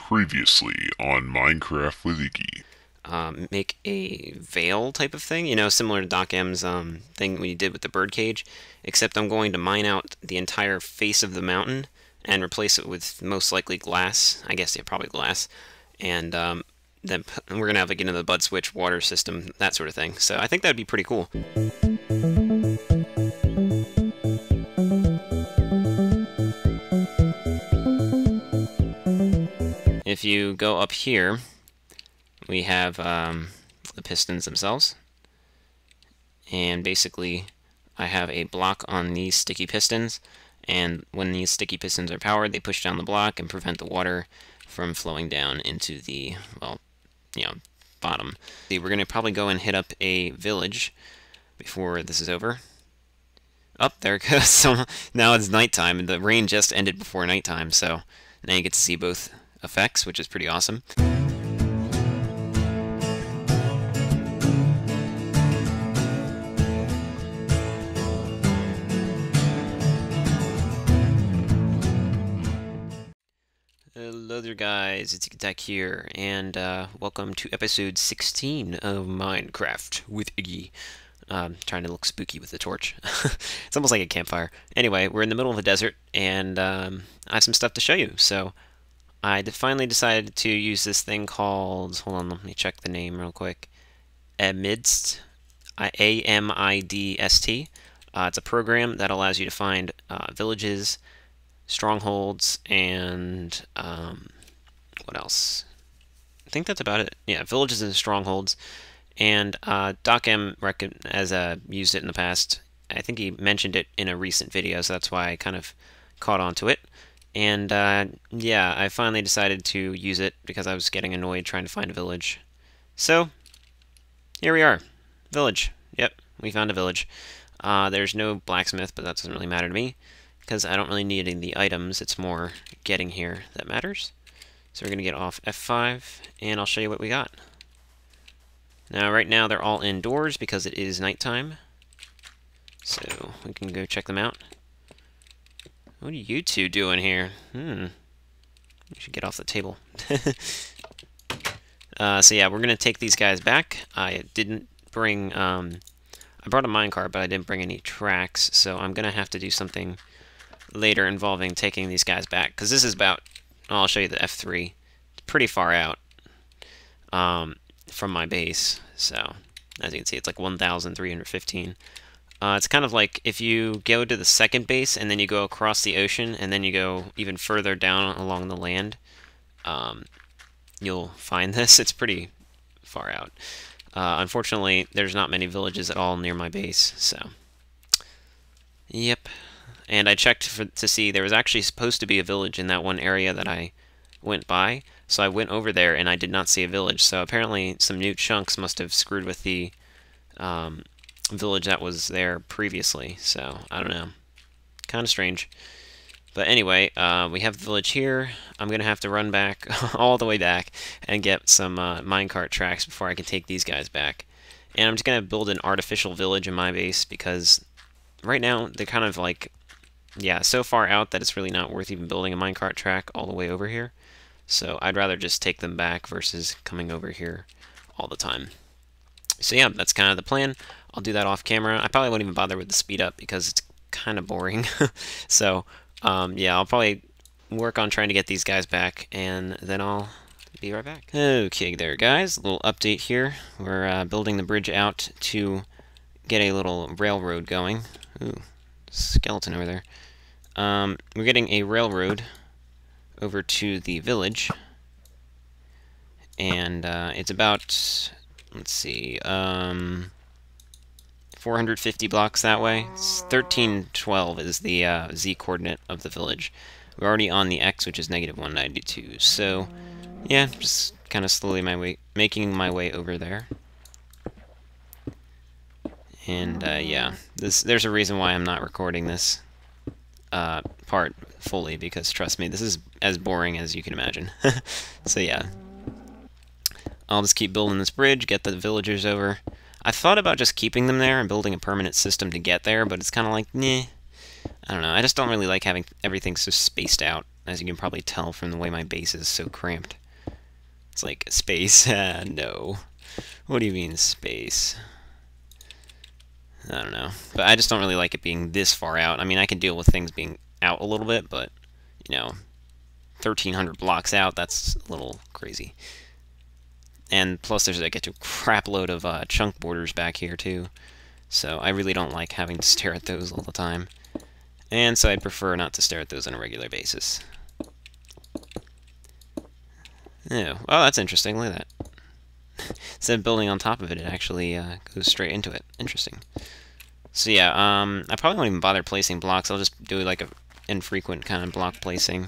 Previously on Minecraft with Iggy. Make a veil type of thing, similar to Doc M's thing we did with the birdcage, except I'm going to mine out the entire face of the mountain and replace it with most likely glass. I guess, yeah, probably glass. And then we're going to have, like, the bud switch water system, that sort of thing. So I think that'd be pretty cool. If you go up here, we have the pistons themselves, and basically I have a block on these sticky pistons, and when these sticky pistons are powered, they push down the block and prevent the water from flowing down into the, well, bottom. See, we're going to probably go and hit up a village before this is over. Up there it goes. So now it's nighttime, and the rain just ended before nighttime, so now you get to see both effects, which is pretty awesome. Hello there, guys, it's Iggy here, and welcome to episode 16 of Minecraft with Iggy. Trying to look spooky with the torch. It's almost like a campfire. Anyway, we're in the middle of a desert, and I have some stuff to show you. So I finally decided to use this thing called, hold on, let me check the name real quick, Amidst, A-M-I-D-S-T. It's a program that allows you to find villages, strongholds, and what else? I think that's about it. Yeah, villages and strongholds. And Doc M has used it in the past. I think he mentioned it in a recent video, so that's why I kind of caught on to it. And yeah, I finally decided to use it because I was getting annoyed trying to find a village. So here we are. Village. Yep, we found a village. There's no blacksmith, but that doesn't really matter to me because I don't really need any of the items. It's more getting here that matters. So we're going to get off F5, and I'll show you what we got. Now, right now, they're all indoors because it is nighttime. So we can go check them out. What are you two doing here? You should get off the table. So yeah, we're going to take these guys back. I didn't bring... I brought a minecart, but I didn't bring any tracks, so I'm going to have to do something later involving taking these guys back, because this is about... I'll show you the F3. It's pretty far out from my base, so as you can see, it's like 1,315. It's kind of like if you go to the second base and then you go across the ocean and then you go even further down along the land, you'll find this. It's pretty far out. Unfortunately, there's not many villages at all near my base, so yep. And I checked to see there was actually supposed to be a village in that one area that I went by, so I went over there and I did not see a village. So apparently some new chunks must have screwed with the village that was there previously, so I don't know. Kind of strange. But anyway, we have the village here. I'm going to have to run back all the way back and get some minecart tracks before I can take these guys back. And I'm just going to build an artificial village in my base because right now they're kind of like, yeah, so far out that it's really not worth even building a minecart track all the way over here. So I'd rather just take them back versus coming over here all the time. So yeah, that's kind of the plan. I'll do that off camera. I probably won't even bother with the speed up because it's kind of boring. So yeah, I'll probably work on trying to get these guys back, and then I'll be right back. Okay there, guys. A little update here. We're building the bridge out to get a little railroad going. Ooh, skeleton over there. We're getting a railroad over to the village, and it's about, let's see, 450 blocks that way. It's 1312 is the Z coordinate of the village. We're already on the X, which is -192. So yeah, just kind of slowly making my way over there. And yeah, there's a reason why I'm not recording this part fully, because trust me, this is as boring as you can imagine. So yeah, I'll just keep building this bridge, get the villagers over. I thought about just keeping them there and building a permanent system to get there, but it's kind of like, nah, I don't know. I just don't really like having everything so spaced out. as you can probably tell from the way my base is so cramped. It's like, space? No. What do you mean, space? I don't know. But I just don't really like it being this far out. I mean, I can deal with things being out a little bit, but, you know, 1,300 blocks out, that's a little crazy. And plus there's like a crap load of chunk borders back here too. So I really don't like having to stare at those all the time. And so I'd prefer not to stare at those on a regular basis. Oh, that's interesting. Look at that. Instead of building on top of it, it actually goes straight into it. Interesting. So yeah, I probably won't even bother placing blocks. I'll just do like a infrequent kind of block placing,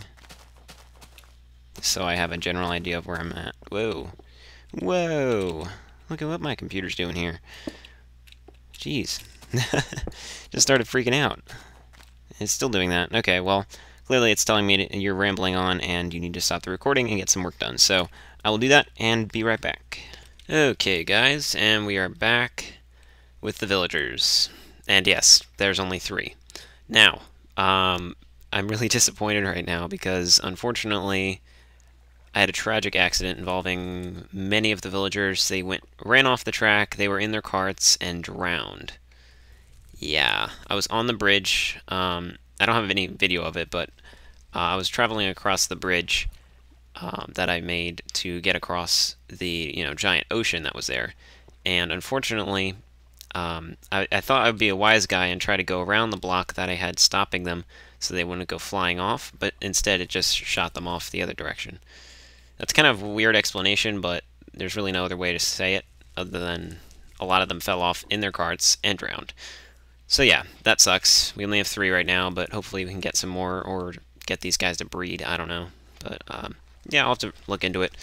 so I have a general idea of where I'm at. Whoa. Whoa. Look at what my computer's doing here. Jeez. Just started freaking out. It's still doing that. Okay, well, clearly it's telling me you're rambling on and you need to stop the recording and get some work done. So I will do that and be right back. Okay, guys, and we are back with the villagers. And yes, there's only 3. Now, I'm really disappointed right now because, unfortunately, I had a tragic accident involving many of the villagers. They ran off the track, they were in their carts, and drowned. Yeah, I was on the bridge. I don't have any video of it, but I was traveling across the bridge that I made to get across the giant ocean that was there. And unfortunately, I thought I would be a wise guy and try to go around the block that I had stopping them so they wouldn't go flying off, but instead it just shot them off the other direction. That's kind of a weird explanation, but there's really no other way to say it other than a lot of them fell off in their carts and drowned. So yeah, that sucks. We only have 3 right now, but hopefully we can get some more or get these guys to breed. I don't know. But yeah, I'll have to look into it.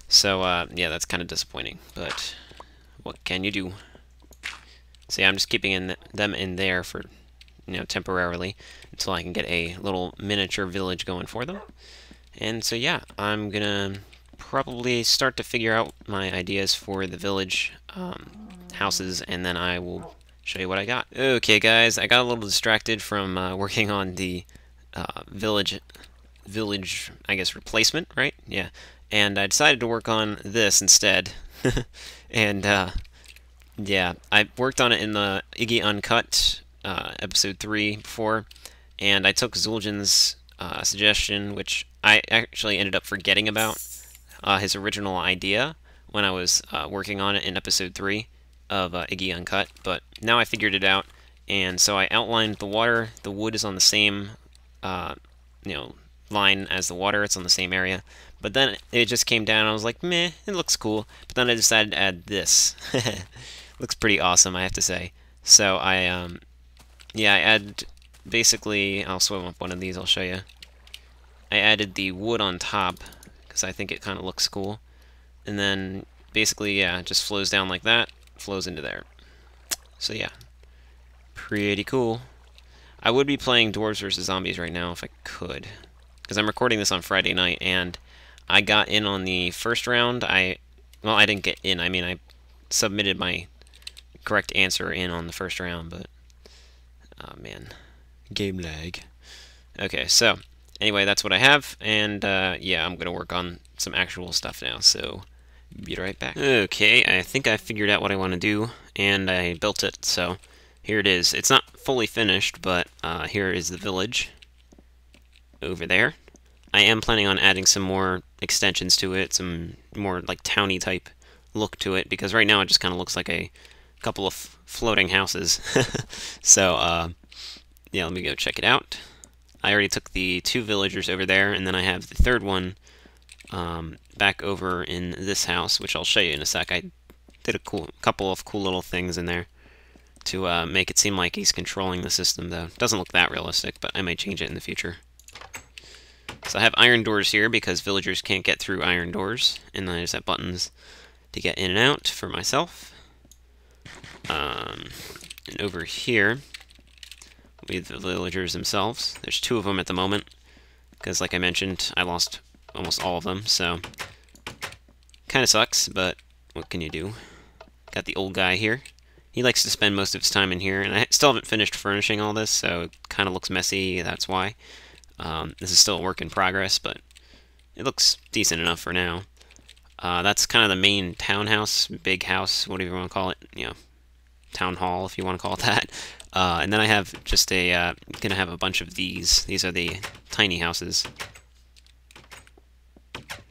So yeah, that's kind of disappointing, but what can you do? So yeah, I'm just keeping them in there for, temporarily until I can get a little miniature village going for them. And so yeah, I'm gonna probably start to figure out my ideas for the village houses, and then I will show you what I got. Okay, guys, I got a little distracted from working on the village, I guess, replacement, right? Yeah, and I decided to work on this instead. And yeah, I worked on it in the Iggy Uncut episode 3 before, and I took Zul'jin's suggestion, which I actually ended up forgetting about his original idea when I was working on it in episode 3 of Iggy Uncut, but now I figured it out, and so I outlined the water. The wood is on the same line as the water. It's on the same area, but then it just came down. I was like, meh, it looks cool, but then I decided to add this. Looks pretty awesome, I have to say. So I added, basically, I'll swim up one of these, I'll show you. I added the wood on top because I think it kind of looks cool, and then basically, yeah, it just flows down like that, flows into there. So yeah, pretty cool. I would be playing Dwarves vs. Zombies right now if I could, because I'm recording this on Friday night, and I got in on the first round. Well, I didn't get in, I mean, I submitted my correct answer in on the first round, but, oh man, game lag. Okay, so, anyway, that's what I have, and yeah, I'm going to work on some actual stuff now, so be right back. Okay, I think I figured out what I want to do, and I built it, so here it is. It's not fully finished, but here is the village over there. I am planning on adding some more extensions to it, some more like towny type look to it, because right now it just kind of looks like a couple of floating houses. So yeah, let me go check it out. I already took the 2 villagers over there, and then I have the 3rd one back over in this house, which I'll show you in a sec. I did a couple of cool little things in there to make it seem like he's controlling the system, though. It doesn't look that realistic, but I may change it in the future. So I have iron doors here because villagers can't get through iron doors, and then I just have buttons to get in and out for myself. And over here, we have the villagers themselves. There's 2 of them at the moment, because like I mentioned, I lost almost all of them, so kind of sucks, but what can you do? Got the old guy here. He likes to spend most of his time in here, and I still haven't finished furnishing all this, so it kind of looks messy, that's why. This is still a work in progress, but it looks decent enough for now. That's kind of the main townhouse, big house, whatever you want to call it. You know, town hall, if you want to call it that. And then I have just gonna have a bunch of these. These are the tiny houses.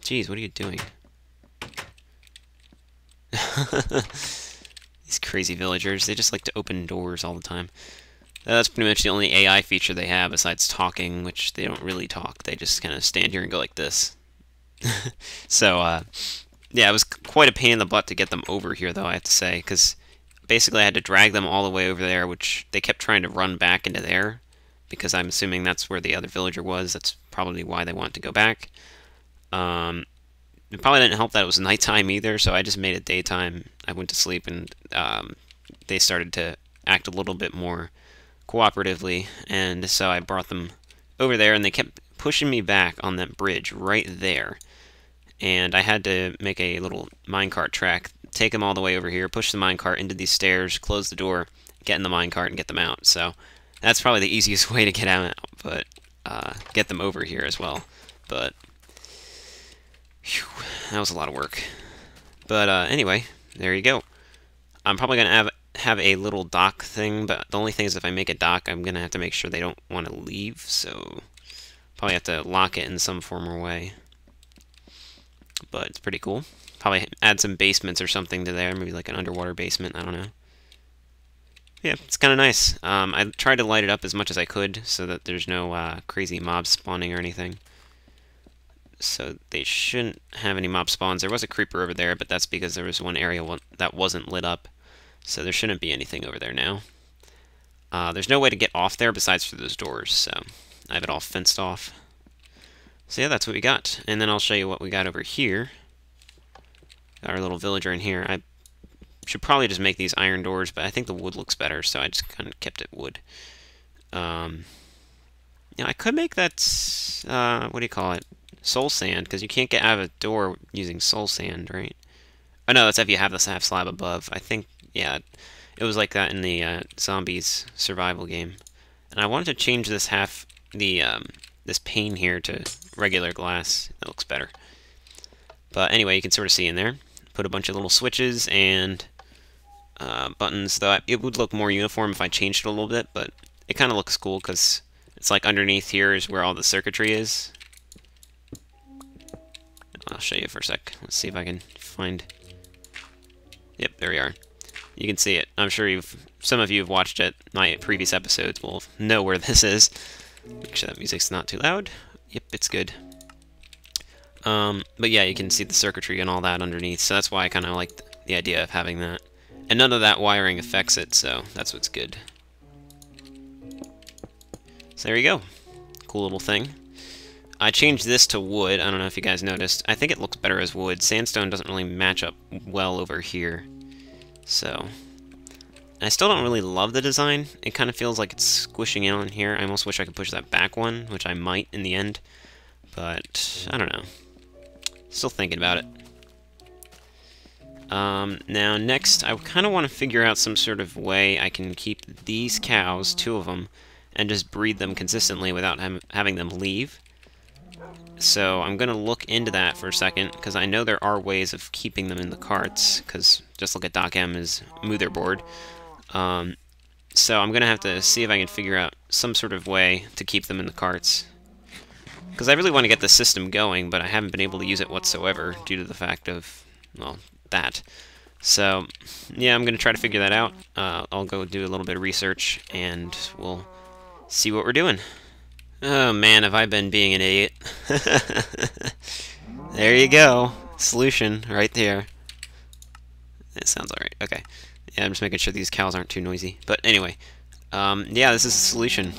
Jeez, what are you doing? These crazy villagers, they just like to open doors all the time. That's pretty much the only AI feature they have besides talking, which they don't really talk. They just kind of stand here and go like this. So, yeah, it was quite a pain in the butt to get them over here, though, I have to say, because basically I had to drag them all the way over there, which they kept trying to run back into there, because I'm assuming that's where the other villager was. That's probably why they want to go back. It probably didn't help that it was nighttime either, so I just made it daytime. I went to sleep, and they started to act a little bit more cooperatively, and so I brought them over there, and they kept pushing me back on that bridge right there. And I had to make a little minecart track, take them all the way over here, push the minecart into these stairs, close the door, get in the minecart, and get them out. So that's probably the easiest way to get out, but get them over here as well. But whew, that was a lot of work. But anyway, there you go. I'm probably gonna have a little dock thing, but the only thing is if I make a dock, I'm gonna have to make sure they don't want to leave. So probably have to lock it in some form or way. But it's pretty cool. Probably add some basements or something to there, maybe like an underwater basement, I don't know. Yeah, it's kind of nice. I tried to light it up as much as I could so that there's no crazy mobs spawning or anything. So they shouldn't have any mob spawns. There was a creeper over there, but that's because there was one area that wasn't lit up. So there shouldn't be anything over there now. There's no way to get off there besides through those doors, so I have it all fenced off. So yeah, that's what we got. And then I'll show you what we got over here. Got our little villager in here. I should probably just make these iron doors, but I think the wood looks better, so I just kind of kept it wood. Yeah, I could make that, what do you call it? Soul sand, because you can't get out of a door using soul sand, right? Oh no, that's if you have this half slab above. I think, yeah, it was like that in the zombies survival game. And I wanted to change this this pane here to regular glass. It looks better. But anyway, you can sort of see in there. Put a bunch of little switches and buttons, though it would look more uniform if I changed it a little bit, but it kind of looks cool because it's like underneath here is where all the circuitry is. I'll show you for a sec. Let's see if I can find... Yep, there we are. You can see it. I'm sure some of you have watched it. My previous episodes will know where this is. Make sure that music's not too loud. Yep, it's good. But yeah, you can see the circuitry and all that underneath, so that's why I kind of like the idea of having that. And none of that wiring affects it, so that's what's good. So there you go. Cool little thing. I changed this to wood. I don't know if you guys noticed. I think it looks better as wood. Sandstone doesn't really match up well over here. So, I still don't really love the design. It kind of feels like it's squishing in on here. I almost wish I could push that back one, which I might in the end. But, I don't know. Still thinking about it. Now, next, I kind of want to figure out some sort of way I can keep these cows, 2 of them, and just breed them consistently without having them leave. So I'm going to look into that for a second, because I know there are ways of keeping them in the carts, because just look at DocM's motherboard. So I'm going to have to see if I can figure out some sort of way to keep them in the carts. Because I really want to get the system going, but I haven't been able to use it whatsoever due to the fact of, well, that. So, yeah, I'm going to try to figure that out. I'll go do a little bit of research, and we'll see what we're doing. Oh man, have I been being an idiot. There you go. Solution right there. It sounds alright. Okay. Yeah, I'm just making sure these cows aren't too noisy. But anyway, yeah, this is the solution.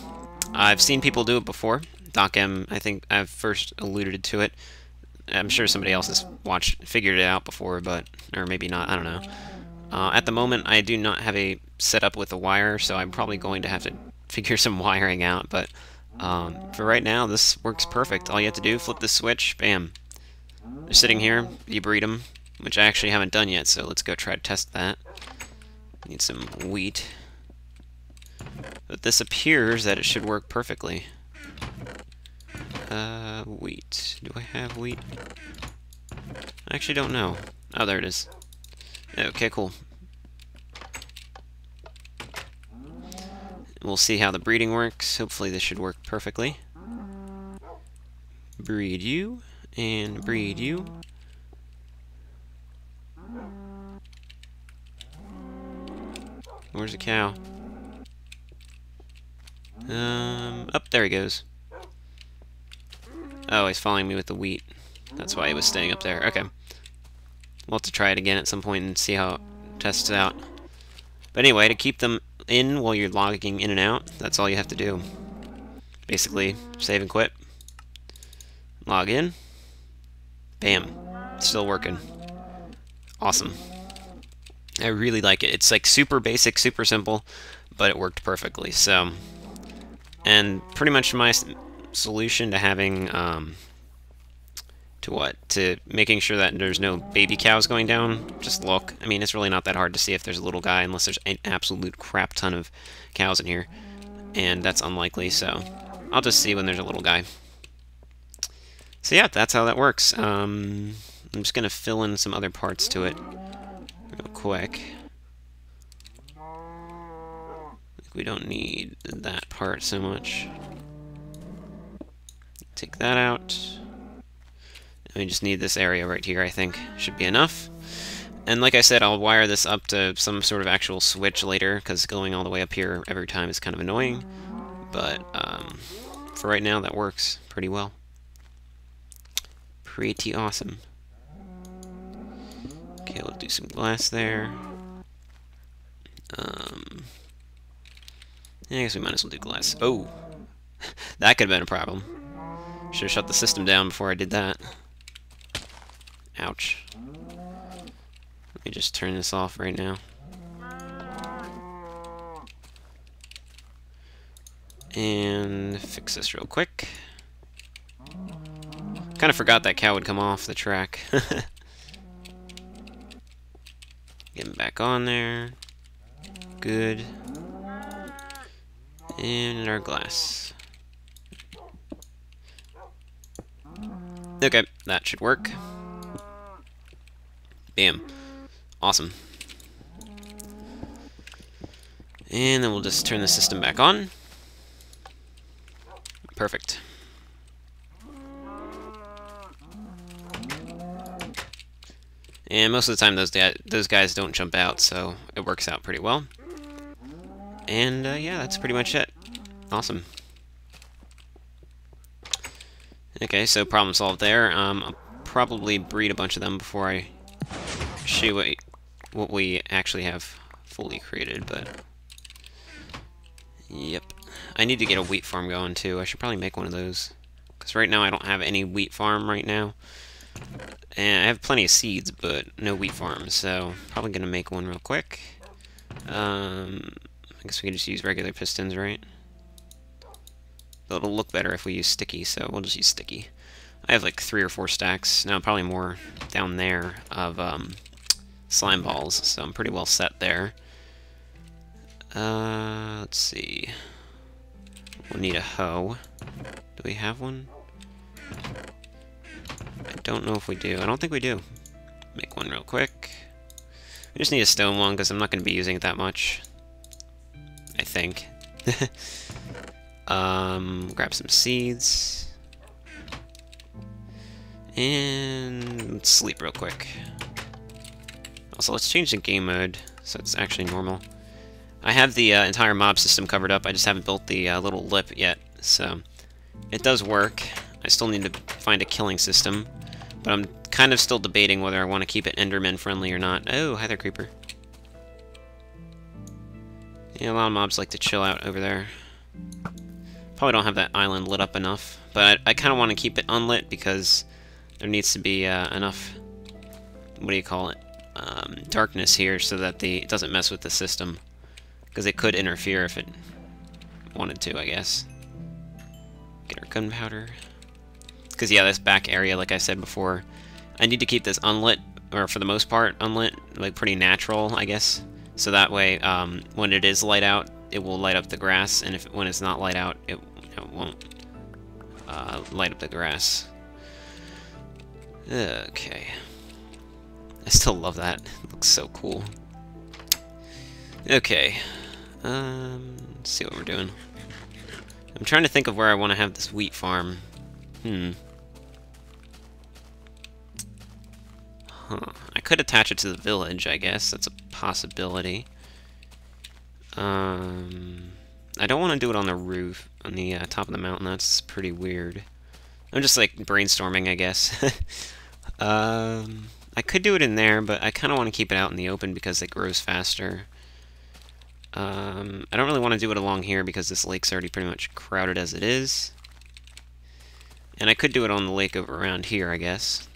I've seen people do it before. DocM, I think I've first alluded to it. I'm sure somebody else has figured it out before, but, or maybe not, I don't know. At the moment, I do not have a setup with a wire, so I'm probably going to have to figure some wiring out, but for right now, this works perfect. All you have to do, flip the switch, bam. They're sitting here, you breed them, which I actually haven't done yet, so let's go try to test that. Need some wheat. But this appears that it should work perfectly. Wheat. Do I have wheat? I actually don't know. Oh, there it is. Okay, cool. We'll see how the breeding works. Hopefully this should work perfectly. Breed you, and breed you. Where's the cow? Up there he goes. Oh, he's following me with the wheat. That's why he was staying up there. Okay. We'll have to try it again at some point and see how it tests out. But anyway, to keep them in while you're logging in and out, that's all you have to do. Basically, save and quit. Log in. Bam. Still working. Awesome. I really like it. It's like super basic, super simple, but it worked perfectly. So, and pretty much my solution to having, to making sure that there's no baby cows going down, just look. I mean, it's really not that hard to see if there's a little guy, unless there's an absolute crap ton of cows in here. And that's unlikely, so I'll just see when there's a little guy. So yeah, that's how that works. I'm just going to fill in some other parts to it real quick. We don't need that part so much. Take that out. We just need this area right here, I think. Should be enough. And like I said, I'll wire this up to some sort of actual switch later, because going all the way up here every time is kind of annoying. But for right now, that works pretty well. Pretty awesome. Okay, we'll do some glass there. I guess we might as well do glass. Oh! That could have been a problem. Should have shut the system down before I did that. Ouch. Let me just turn this off right now. And fix this real quick. Kind of forgot that cow would come off the track. Get him back on there. Good. And our glass. Okay, that should work. Bam. Awesome. And then we'll just turn the system back on. Perfect. And most of the time those guys don't jump out, so it works out pretty well. And yeah, that's pretty much it. Awesome. Okay, so problem solved there. I'll probably breed a bunch of them before I show what we actually have fully created, but yep. I need to get a wheat farm going too. I should probably make one of those, because right now I don't have any wheat farm right now. And I have plenty of seeds, but no wheat farm, so probably gonna make one real quick. I guess we can just use regular pistons, right? But it'll look better if we use sticky, so we'll just use sticky. I have like 3 or 4 stacks, now probably more down there, of slime balls, so I'm pretty well set there. Let's see. We'll need a hoe. Do we have one? I don't know if we do. I don't think we do. Make one real quick. We just need a stone one, because I'm not going to be using it that much. I think. Grab some seeds. And let's sleep real quick. Also, let's change the game mode so it's actually normal. I have the entire mob system covered up. I just haven't built the little lip yet, so it does work. I still need to find a killing system, but I'm kind of still debating whether I want to keep it Enderman friendly or not. Oh, hi there, creeper. Yeah, a lot of mobs like to chill out over there. Probably don't have that island lit up enough, but I kind of want to keep it unlit because there needs to be enough, what do you call it, darkness here so that it doesn't mess with the system, because it could interfere if it wanted to, I guess. Get our gunpowder. Because yeah, this back area, like I said before, I need to keep this unlit, or for the most part unlit, like pretty natural, I guess. So that way, when it is light out, it will light up the grass, and when it's not light out, it won't. light up the grass. Okay. I still love that. It looks so cool. Okay. Let's see what we're doing. I'm trying to think of where I want to have this wheat farm. I could attach it to the village, I guess. That's a possibility. I don't want to do it on the roof, on the top of the mountain. That's pretty weird. I'm just, like, brainstorming, I guess. I could do it in there, but I kind of want to keep it out in the open because it grows faster. I don't really want to do it along here because this lake's already pretty much crowded as it is. And I could do it on the lake over around here, I guess.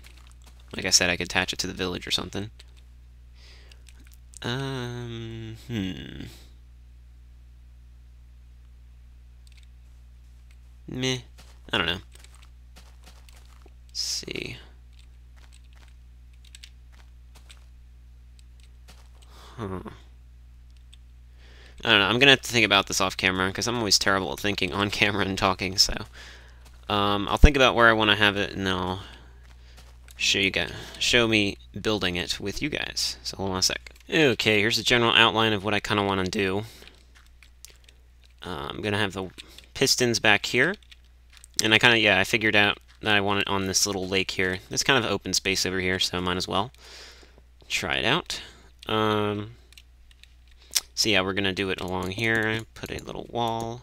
Like I said, I could attach it to the village or something. Meh. I don't know. Let's see. I don't know. I'm gonna have to think about this off camera because I'm always terrible at thinking on camera and talking. So, I'll think about where I want to have it, and then I'll show me building it with you guys. So hold on a sec. Okay, here's the general outline of what I kind of want to do. I'm gonna have the pistons back here, and I figured out that I want it on this little lake here. There's kind of open space over here, so I might as well try it out. So yeah, we're gonna do it along here. Put a little wall.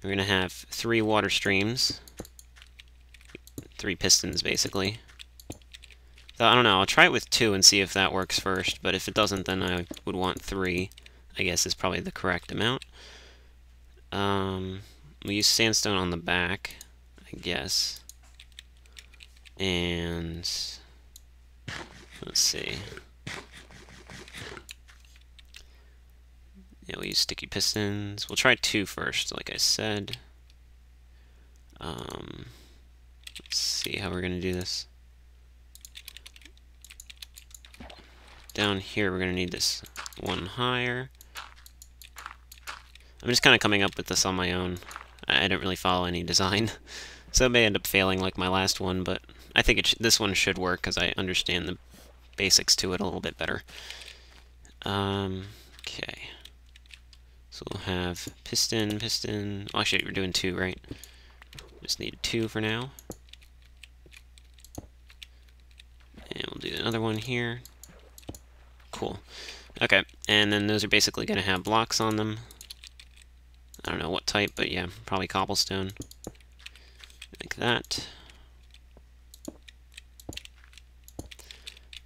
We're gonna have 3 water streams, 3 pistons basically. So I don't know. I'll try it with 2 and see if that works first. But if it doesn't, then I would want 3. I guess is probably the correct amount. We use sandstone on the back, I guess. And let's see. Yeah, we'll use sticky pistons. We'll try 2 first, like I said. Let's see how we're gonna do this. Down here, we're gonna need this one higher. I'm just kind of coming up with this on my own. I didn't really follow any design, so it may end up failing like my last one, but I think this one should work because I understand the basics to it a little bit better. Okay. So we'll have piston. Oh, actually, we're doing 2, right? Just need 2 for now. And we'll do another one here. Cool. Okay, and then those are basically going to have blocks on them. I don't know what type, but yeah, probably cobblestone. Like that.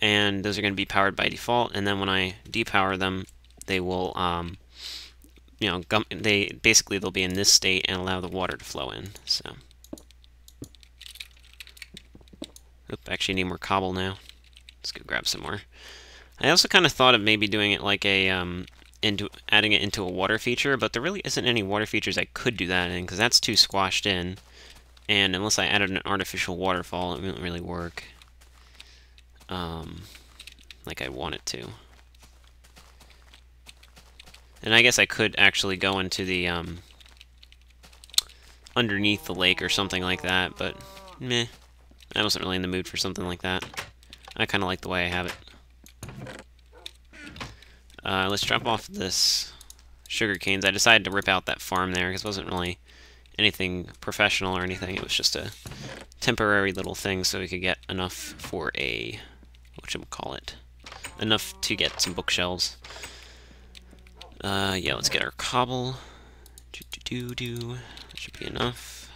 And those are going to be powered by default, and then when I depower them, they will, you know, they'll be in this state and allow the water to flow in, so. Oop, actually need more cobble now. Let's go grab some more. I also kind of thought of maybe doing it like a, adding it into a water feature, but there really isn't any water features I could do that in, because that's too squashed in, and unless I added an artificial waterfall, it wouldn't really work. Like I want it to. And I guess I could actually go into the, underneath the lake or something like that, but meh. I wasn't really in the mood for something like that. I kind of like the way I have it. Let's drop off this sugar canes. I decided to rip out that farm there because it wasn't really anything professional or anything. It was just a temporary little thing so we could get enough for a, whatchamacallit, enough to get some bookshelves. Yeah, let's get our cobble. That should be enough.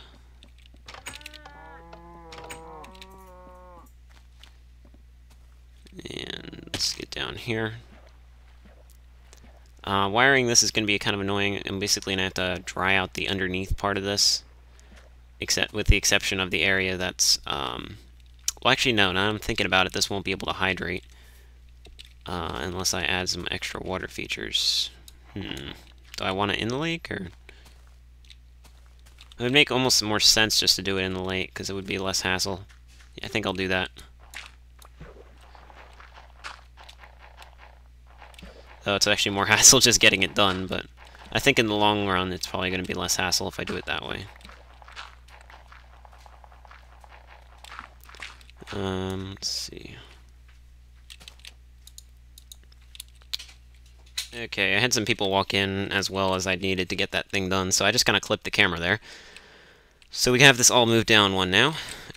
And let's get down here. Wiring this is going to be kind of annoying. I'm basically going to have to dry out the underneath part of this, except with the exception of the area that's, well, actually, no, now I'm thinking about it, this won't be able to hydrate, unless I add some extra water features. Do I want it in the lake, or? It would make almost more sense just to do it in the lake, because it would be less hassle. Yeah, I think I'll do that. Though it's actually more hassle just getting it done, but I think in the long run it's probably going to be less hassle if I do it that way. Let's see. Okay, I had some people walk in as well as I needed to get that thing done, so I just kind of clipped the camera there. So we have this all moved down one now.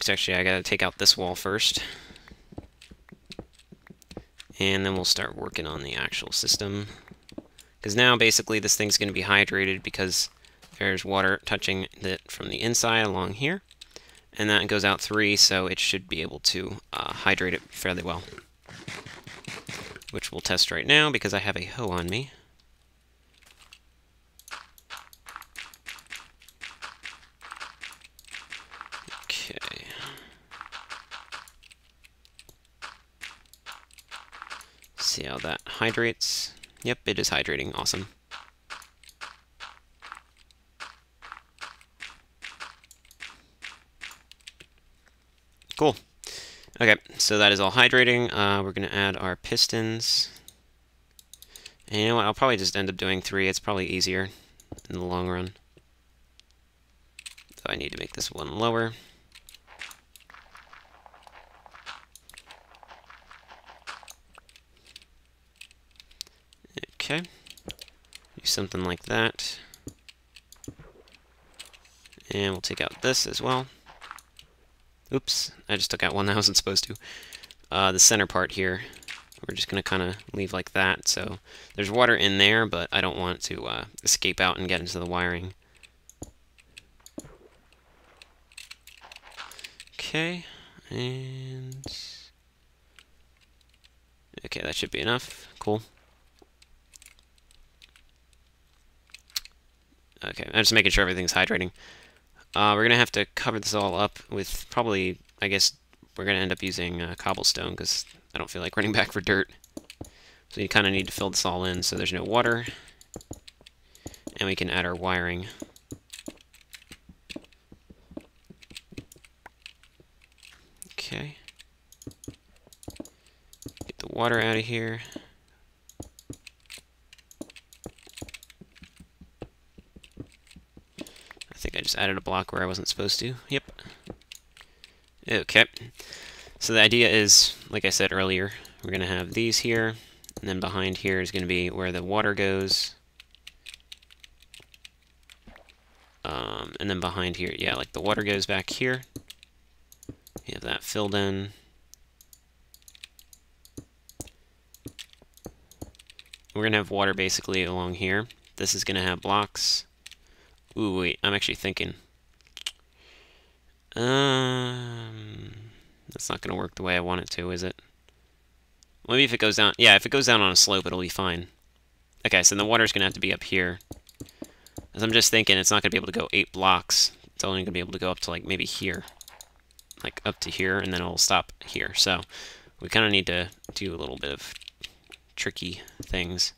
Actually, I gotta take out this wall first. And then we'll start working on the actual system. Because now, basically, this thing's going to be hydrated because there's water touching it from the inside along here. And that goes out 3, so it should be able to hydrate it fairly well. Which we'll test right now because I have a hoe on me. Okay. See how that hydrates. Yep, it is hydrating. Awesome. Cool. Okay, so that is all hydrating. We're going to add our pistons. And you know what? I'll probably just end up doing 3. It's probably easier in the long run. So I need to make this one lower. Okay. Do something like that. And we'll take out this as well. Oops, I just took out one that I wasn't supposed to. The center part here, we're just going to kind of leave like that. So there's water in there, but I don't want it to escape out and get into the wiring. Okay, and... okay, that should be enough. Cool. Okay, I'm just making sure everything's hydrating. We're going to have to cover this all up with probably, I guess, we're going to end up using cobblestone because I don't feel like running back for dirt. So you kind of need to fill this all in so there's no water. And we can add our wiring. Okay. Get the water out of here. I think I just added a block where I wasn't supposed to. Yep. Okay. So the idea is, like I said earlier, we're going to have these here, and then behind here is going to be where the water goes. And then behind here, yeah, like the water goes back here. You have that filled in. We're going to have water basically along here. This is going to have blocks. Ooh, wait, I'm actually thinking. That's not going to work the way I want it to, is it? Maybe if it goes down... yeah, if it goes down on a slope, it'll be fine. Okay, so the water's going to have to be up here. As I'm just thinking, it's not going to be able to go 8 blocks. It's only going to be able to go up to, like, maybe here. Like, up to here, and then it'll stop here. So, we kind of need to do a little bit of tricky things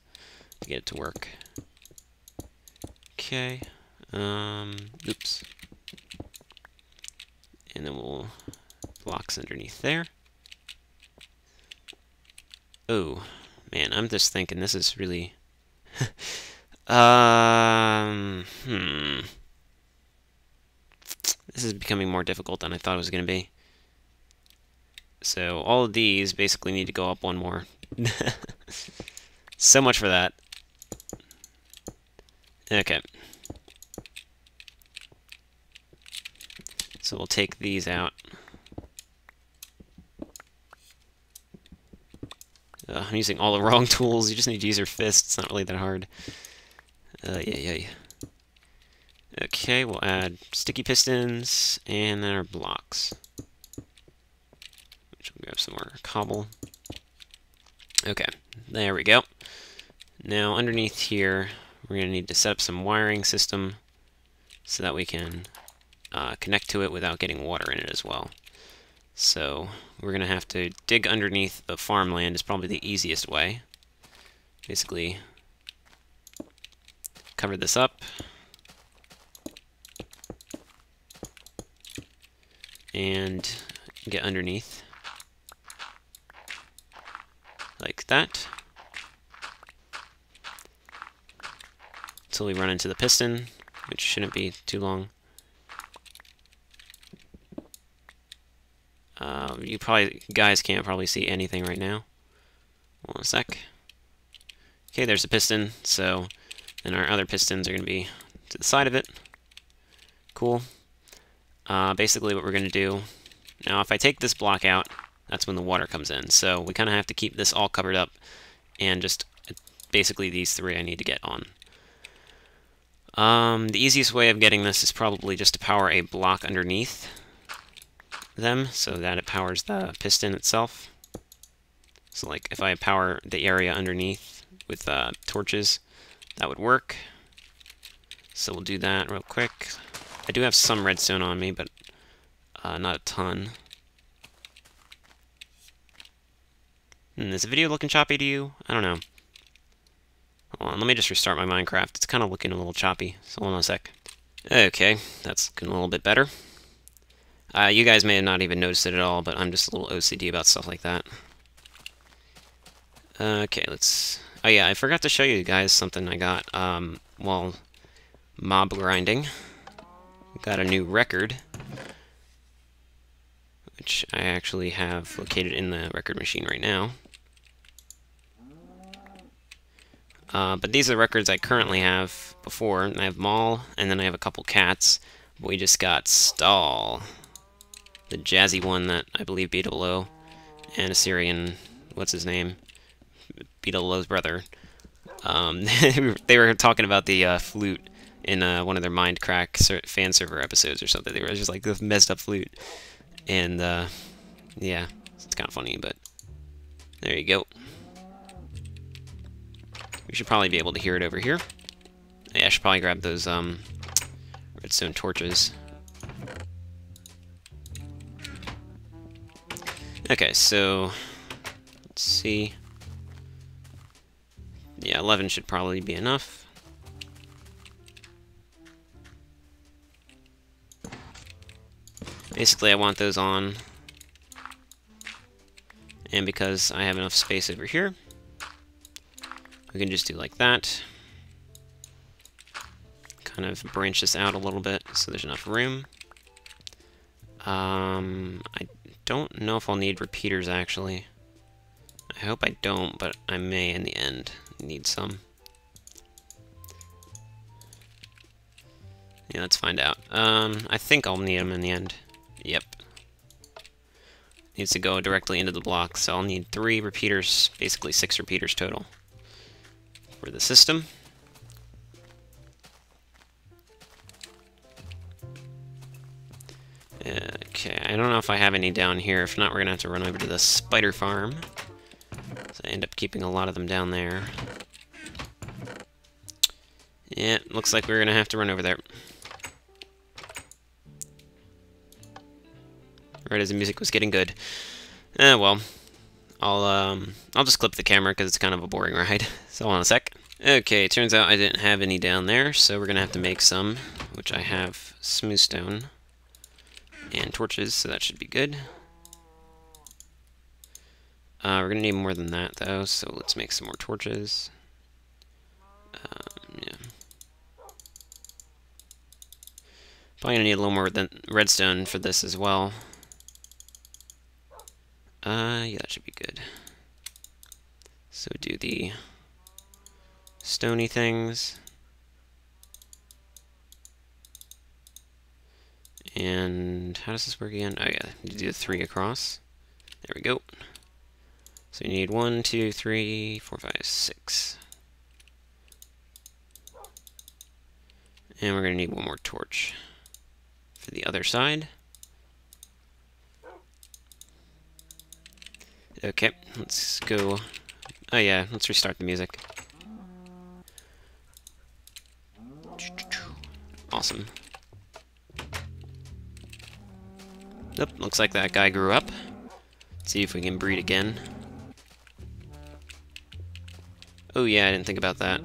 to get it to work. Okay. Oops. And then we'll blocks underneath there. Oh, man, I'm just thinking this is really... This is becoming more difficult than I thought it was going to be. So all of these basically need to go up one more. So much for that. Okay. So we'll take these out. I'm using all the wrong tools. You just need to use your fists. It's not really that hard. Yeah. Okay, we'll add sticky pistons and then our blocks. Which we'll grab some more cobble. Okay, there we go. Now underneath here, we're going to need to set up some wiring system so that we can connect to it without getting water in it as well. So we're going to have to dig underneath the farmland is probably the easiest way. Basically, cover this up. And get underneath. Like that. Until we run into the piston, which shouldn't be too long. You guys can't probably see anything right now. Hold on a sec. Okay, there's a piston, so then our other pistons are going to be to the side of it. Cool. Basically what we're going to do, now if I take this block out, that's when the water comes in. So we kind of have to keep this all covered up, and just basically these three I need to get on. The easiest way of getting this is probably just to power a block underneath them so that it powers the piston itself. So like if I power the area underneath with torches, that would work. So we'll do that real quick. I do have some redstone on me, but not a ton. Is the video looking choppy to you? I don't know. Hold on, let me just restart my Minecraft. It's kind of looking a little choppy, so hold on a sec. Okay, that's looking a little bit better. You guys may have not even noticed it at all, but I'm just a little OCD about stuff like that. Okay, let's... Oh yeah, I forgot to show you guys something I got while mob grinding. Got a new record, which I actually have located in the record machine right now. But these are the records I currently have before. I have Maul, and then I have a couple cats. We just got Stall, the jazzy one that I believe B00, and Assyrian, what's his name? B00's brother. They were talking about the flute in one of their Mindcrack fan server episodes or something. They were just like this messed up flute. And, yeah, it's kind of funny, but there you go. We should probably be able to hear it over here. Yeah, I should probably grab those redstone torches. Okay, so let's see. Yeah, 11 should probably be enough. Basically, I want those on. And because I have enough space over here, we can just do like that. Kind of branch this out a little bit so there's enough room. I don't know if I'll need repeaters, actually. I hope I don't, but I may in the end need some. Yeah, let's find out. I think I'll need them in the end. Yep. Needs to go directly into the block, so I'll need 3 repeaters, basically 6 repeaters total for the system. Okay, I don't know if I have any down here. If not, we're going to have to run over to the spider farm. So I end up keeping a lot of them down there. Yeah, looks like we're going to have to run over there. Right as the music was getting good. Well, I'll just clip the camera because it's kind of a boring ride. So hold on a sec. Okay, turns out I didn't have any down there, so we're gonna have to make some, which I have smooth stone and torches, so that should be good. We're gonna need more than that though, so let's make some more torches. Yeah. Probably gonna need a little more redstone for this as well. Yeah, that should be good. So do the stony things. And how does this work again? Oh yeah, you do the 3 across. There we go. So you need 1, 2, 3, 4, 5, 6. And we're gonna need 1 more torch for the other side. Okay, let's go. Oh yeah, let's restart the music. Awesome. Nope, looks like that guy grew up. Let's see if we can breed again. Oh yeah, I didn't think about that.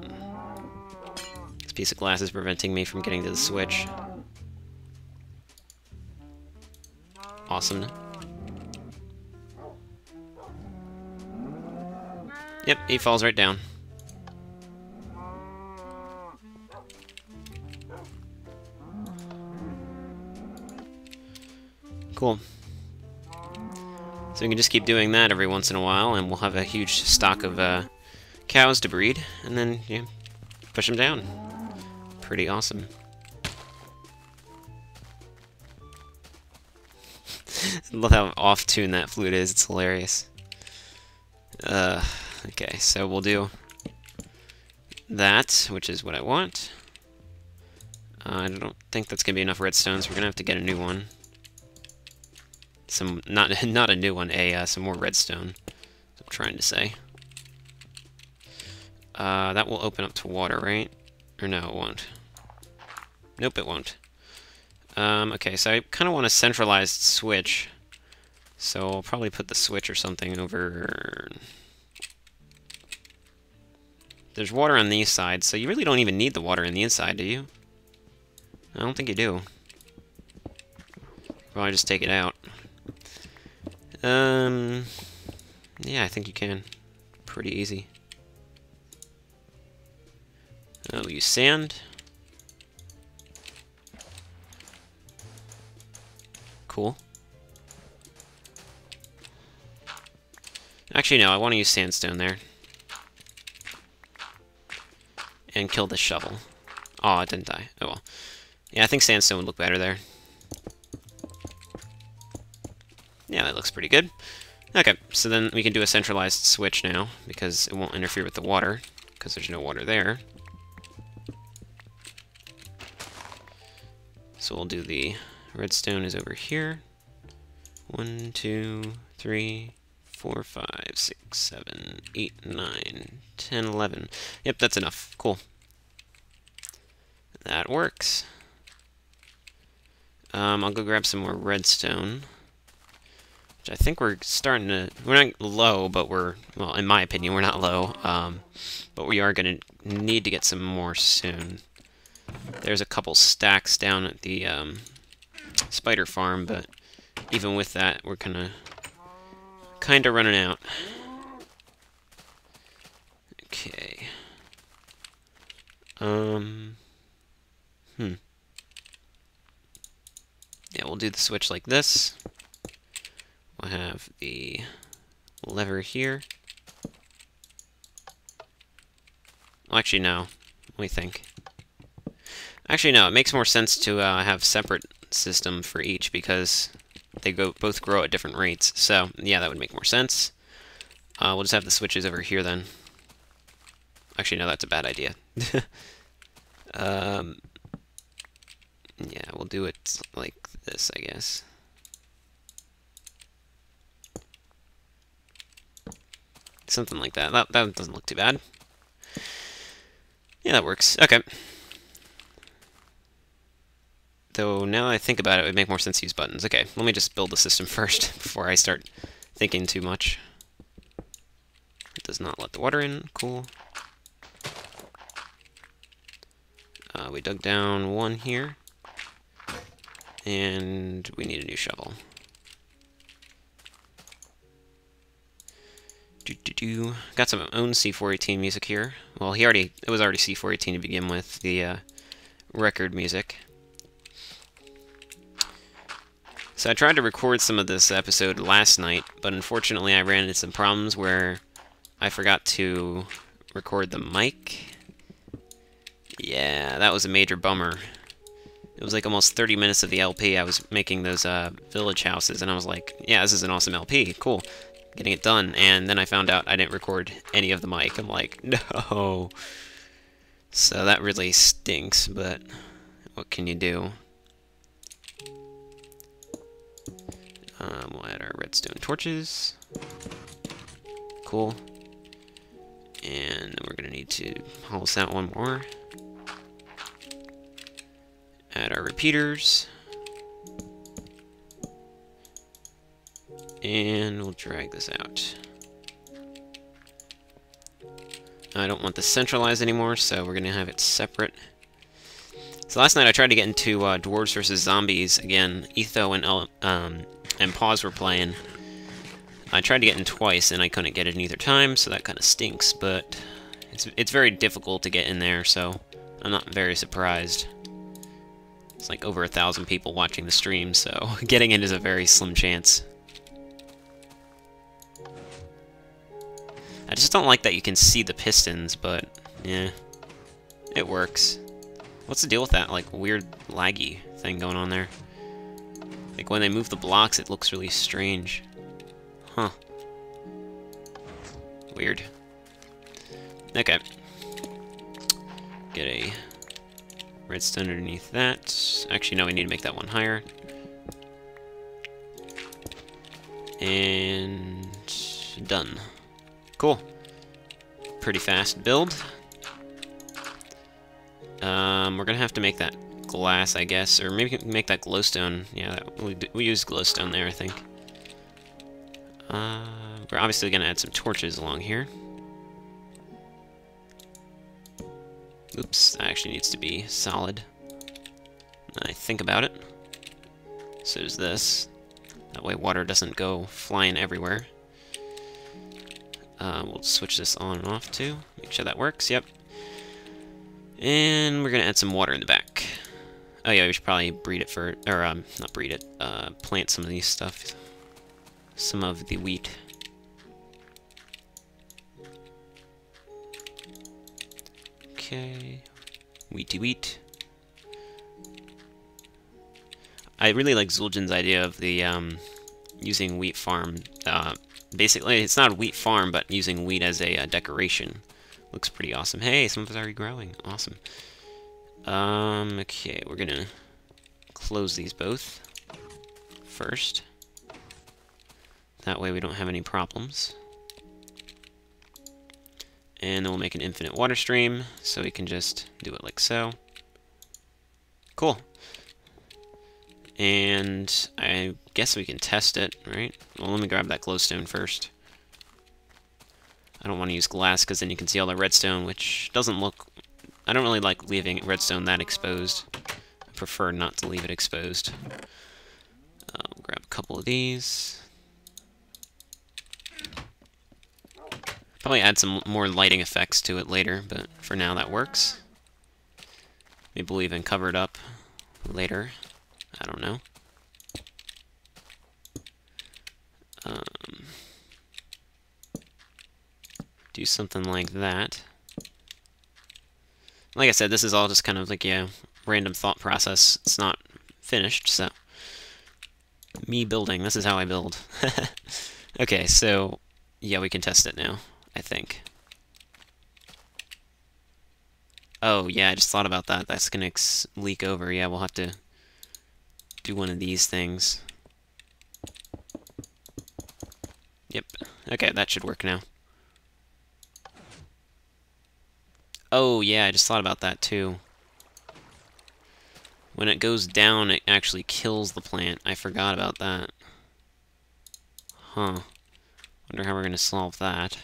This piece of glass is preventing me from getting to the switch. Awesome. Yep, he falls right down. Cool. So we can just keep doing that every once in a while, and we'll have a huge stock of cows to breed, and then, yeah, push them down. Pretty awesome. I love how off-tune that flute is, it's hilarious. Okay, so we'll do that, which is what I want. I don't think that's gonna be enough redstone, so we're gonna have to get a new one. Not a new one, some more redstone. I'm trying to say. That will open up to water, right? Or no, it won't. Nope, it won't. Okay, so I kind of want a centralized switch. So I'll probably put the switch or something over... There's water on these sides, so you really don't even need the water on the inside, do you? I don't think you do. Probably just take it out. Yeah, I think you can. Pretty easy. We'll use sand. Cool. Actually, no, I want to use sandstone there. And kill this shovel. Oh, it didn't die. Oh well. Yeah, I think sandstone would look better there. Yeah, that looks pretty good. Okay, so then we can do a centralized switch now, because it won't interfere with the water, because there's no water there. So we'll do the redstone is over here. 1, 2, 3, 4, 5, 6, 7, 8, 9, 10, 11. Yep, that's enough. Cool. That works. I'll go grab some more redstone. Which I think we're starting to... We're not low, but we're... Well, in my opinion, we're not low. But we are going to need to get some more soon. There's a couple stacks down at the spider farm, but even with that, we're kind of running out. Okay. Yeah, we'll do the switch like this. We'll have the lever here. Well, actually, no. Let me think. Actually, no. It makes more sense to have separate system for each because they both grow at different rates. So, yeah, that would make more sense. We'll just have the switches over here then. Actually, no, that's a bad idea. Yeah, we'll do it like this, I guess. Something like that. That doesn't look too bad. Yeah, that works. Okay. Though, now that I think about it, it would make more sense to use buttons. Okay, let me just build the system first before I start thinking too much. It does not let the water in. Cool. We dug down one here. And we need a new shovel. Got some own C418 music here. Well, it was already C418 to begin with, the record music. So I tried to record some of this episode last night, but unfortunately I ran into some problems where I forgot to record the mic. Yeah, that was a major bummer. It was like almost 30 minutes of the LP. I was making those village houses, and I was like, yeah, this is an awesome LP. Cool. Getting it done. And then I found out I didn't record any of the mic. I'm like, no. So that really stinks, but what can you do? We'll add our redstone torches. Cool. And then we're going to need to hollow out one more. Add our repeaters. And we'll drag this out. I don't want this centralized anymore, so we're going to have it separate. So last night I tried to get into Dwarves vs. Zombies again. Etho and Paws were playing. I tried to get in twice, and I couldn't get it in either time, so that kind of stinks, but it's very difficult to get in there, so I'm not very surprised. It's like over 1,000 people watching the stream, so getting in is a very slim chance. I just don't like that you can see the pistons, but yeah, it works. What's the deal with that, like, weird laggy thing going on there? Like, when they move the blocks, it looks really strange. Huh. Weird. Okay. Get a redstone underneath that. Actually, no, we need to make that one higher. And done. Cool. Pretty fast build. We're gonna have to make that glass, I guess, or maybe make that glowstone. Yeah, we used glowstone there, I think. We're obviously gonna add some torches along here. Oops, that actually needs to be solid. I think about it. So does this. That way water doesn't go flying everywhere. We'll switch this on and off too. Make sure that works, yep. And we're gonna add some water in the back. Oh yeah, we should probably breed it for, or not breed it, plant some of these stuff. Some of the wheat. Okay, wheaty wheat. I really like Zul'jin's idea of the using wheat farm. Basically, it's not a wheat farm, but using wheat as a decoration. Looks pretty awesome. Hey, some of it's already growing. Awesome. Okay, we're gonna close these both first. That way we don't have any problems. And then we'll make an infinite water stream, so we can just do it like so. Cool. And I guess we can test it, right? Well, let me grab that glowstone first. I don't want to use glass, because then you can see all the redstone, which doesn't look... I don't really like leaving redstone that exposed. I prefer not to leave it exposed. We'll grab a couple of these. Probably add some more lighting effects to it later, but for now that works. Maybe we'll even cover it up later. I don't know. Do something like that. Like I said, this is all just kind of like a random thought process. It's not finished, so me building. This is how I build. Okay, so yeah, we can test it now, I think. Oh yeah, I just thought about that. That's gonna leak over. Yeah, we'll have to do one of these things. Yep. Okay, that should work now. Oh, yeah, I just thought about that, too. When it goes down, it actually kills the plant. I forgot about that. Huh. Wonder how we're going to solve that.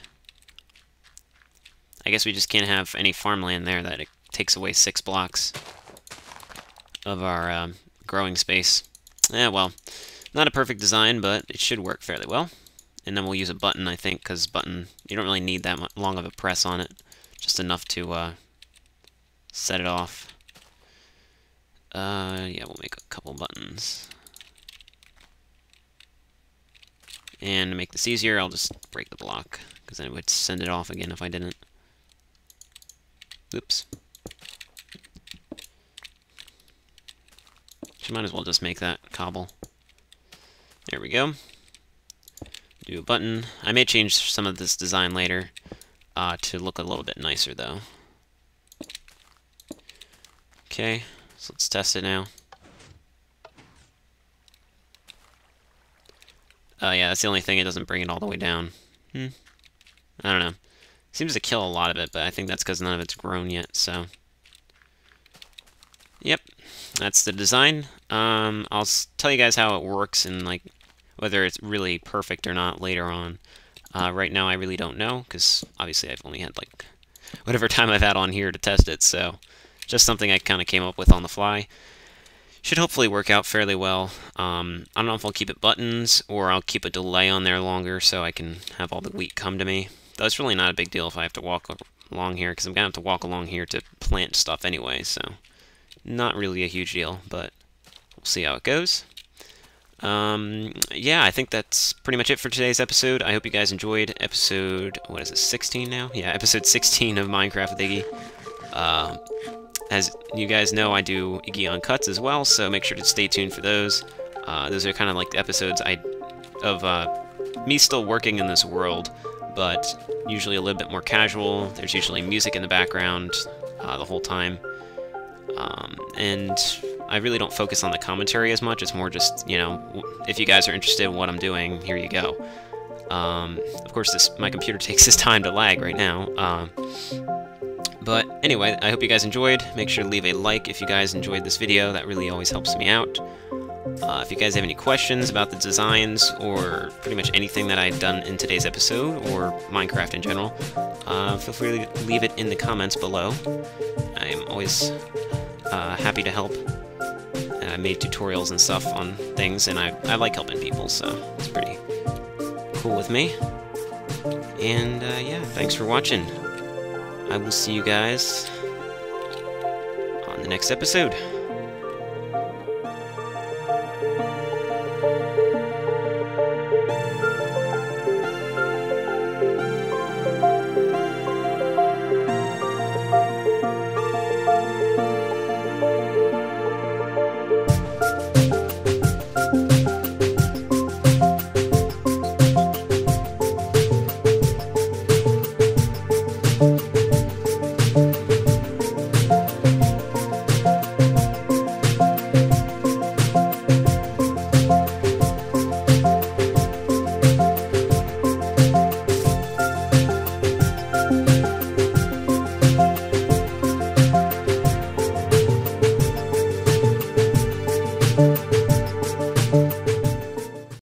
I guess we just can't have any farmland there that it takes away 6 blocks of our growing space. Yeah, well, not a perfect design, but it should work fairly well. And then we'll use a button, I think, because button, you don't really need that long of a press on it. Just enough to set it off. Yeah, we'll make a couple buttons. And to make this easier, I'll just break the block, because then it would send it off again if I didn't. Oops. So might as well just make that cobble. There we go. Do a button. I may change some of this design later to look a little bit nicer, though. Okay, so let's test it now. Oh yeah, that's the only thing, it doesn't bring it all the way down. I don't know. Seems to kill a lot of it, but I think that's because none of it's grown yet, so... Yep, that's the design. I'll tell you guys how it works and, like, whether it's really perfect or not later on. Right now I really don't know, because obviously I've only had, like, whatever time I've had on here to test it, so... Just something I kind of came up with on the fly. Should hopefully work out fairly well. I don't know if I'll keep it buttons, or I'll keep a delay on there longer so I can have all the wheat come to me. Though it's really not a big deal if I have to walk along here, because I'm going to have to walk along here to plant stuff anyway, so... Not really a huge deal, but we'll see how it goes. Yeah, I think that's pretty much it for today's episode. I hope you guys enjoyed episode, what is it, 16 now? Yeah, episode 16 of Minecraft with Iggy. As you guys know, I do Iggy on Cuts as well, so make sure to stay tuned for those. Those are kind of like the episodes of me still working in this world, but usually a little bit more casual. There's usually music in the background the whole time. And I really don't focus on the commentary as much. It's more just, you know, if you guys are interested in what I'm doing, here you go. Of course, my computer takes this time to lag right now. But anyway, I hope you guys enjoyed. Make sure to leave a like if you guys enjoyed this video. That really always helps me out. If you guys have any questions about the designs or pretty much anything that I've done in today's episode or Minecraft in general, feel free to leave it in the comments below. I'm always happy to help. I made tutorials and stuff on things, and I like helping people, so it's pretty cool with me. And yeah, thanks for watching. I will see you guys on the next episode.